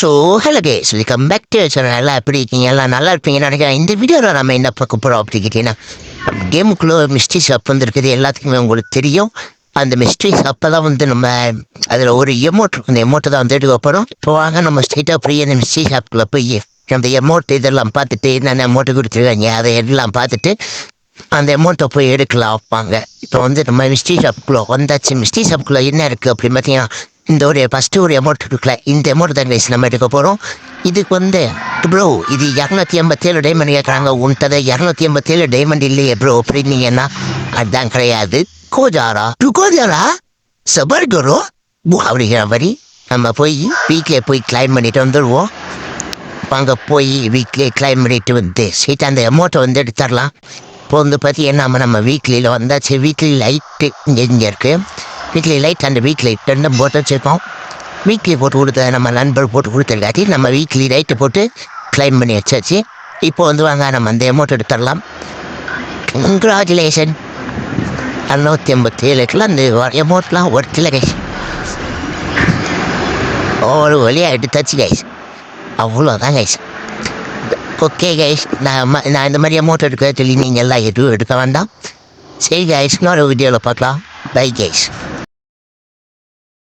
So hello guys welcome back to channel. எல்லாம் எப்படி இருக்கீங்க? எல்லாம் நல்லா இருப்பீங்கன்னு நினைக்கிறேன். இந்த வீடியோவில் நம்ம என்ன பார்க்க போகிறோம் அப்படிக்கிட்டீங்கன்னா, கேமுக்குள்ளே மிஸ்ட்ரி ஷாப் வந்துருக்குது. எல்லாத்துக்குமே உங்களுக்கு தெரியும். அந்த மிஸ்ட்ரி ஷாப்பை தான் நம்ம அதில் ஒரு எமௌண்ட் இருக்கும். அந்த எமௌண்ட்டை தான் எடுக்க போகிறோம். இப்போ வாங்க நம்ம ஸ்ட்ரெயிட்டாக போய் அந்த மிஸ்ட்ரி ஷாப்புக்குள்ளே போய் அந்த எமௌண்ட் இதெல்லாம் பார்த்துட்டு என்னென்ன அமௌண்ட்டு கொடுத்துருக்காங்க அதை எல்லாம் பார்த்துட்டு அந்த அமௌண்ட்டை போய் எடுக்கலாம் வைப்பாங்க. இப்போ நம்ம மிஸ்ட்ரி ஷாப்புக்குள்ளே வந்தாச்சு. மிஸ்ட்ரி ஷாப்புக்குள்ளே என்ன இருக்குது அப்படின்னு பார்த்தீங்கன்னா, இந்த ஒரு ஃபஸ்ட்டு ஒரு அமௌண்ட் இருக்குல்ல, இந்த அமௌண்ட் தான் கைஸ் நம்ம எடுக்க போகிறோம். இதுக்கு ப்ரோ இது 287 டைமண்ட் கேட்குறாங்க. உன்ட்டதை 287 டைமண்ட் இல்லையே ப்ரோ அப்படின்னீங்கன்னா அதுதான் கிடையாது. கோஜாரா சபர்கரோ அப்படிங்கிற மாதிரி நம்ம போய் வீட்டிலே போய் கிளைம் பண்ணிட்டு வந்துடுவோம். அங்கே போய் வீட்லேயே கிளைம் பண்ணிட்டு வந்து சீட்டை அந்த அமௌண்ட்டை எடுத்துடலாம். இப்போ பார்த்தீங்கன்னா நம்ம வீக்லியில் வந்தாச்சு. வீக்லி லைட்டு இங்கே இருக்குது. வீக்லி லைட் அந்த வீக் லைட் ரெண்டும் போட்டு வச்சுருக்கோம். வீக்லி போட்டு கொடுத்த நம்ம நண்பர் போட்டு கொடுத்துருக்காட்டி நம்ம வீக்லி லைட்டு போட்டு கிளைம் பண்ணி வச்சாச்சு. இப்போ வாங்க நம்ம அந்த அமௌண்ட் எடுத்துடலாம். கங்க்ராச்சுலேஷன். 287 அந்த அமௌண்ட்லாம் ஒருத்தில கைஸ் ஒரு வழியாக எடுத்தாச்சு கைஸ். அவ்வளோதான் கைஸ். ஓகே கைஸ், நான் இந்த மாதிரி அமௌண்ட் எடுக்க சொல்லி நீங்கள் எல்லாம் எதுவும் எடுக்க வேண்டாம். சரி கைஸ், இன்னொரு வீடியோவில் பார்க்கலாம். Bye guys.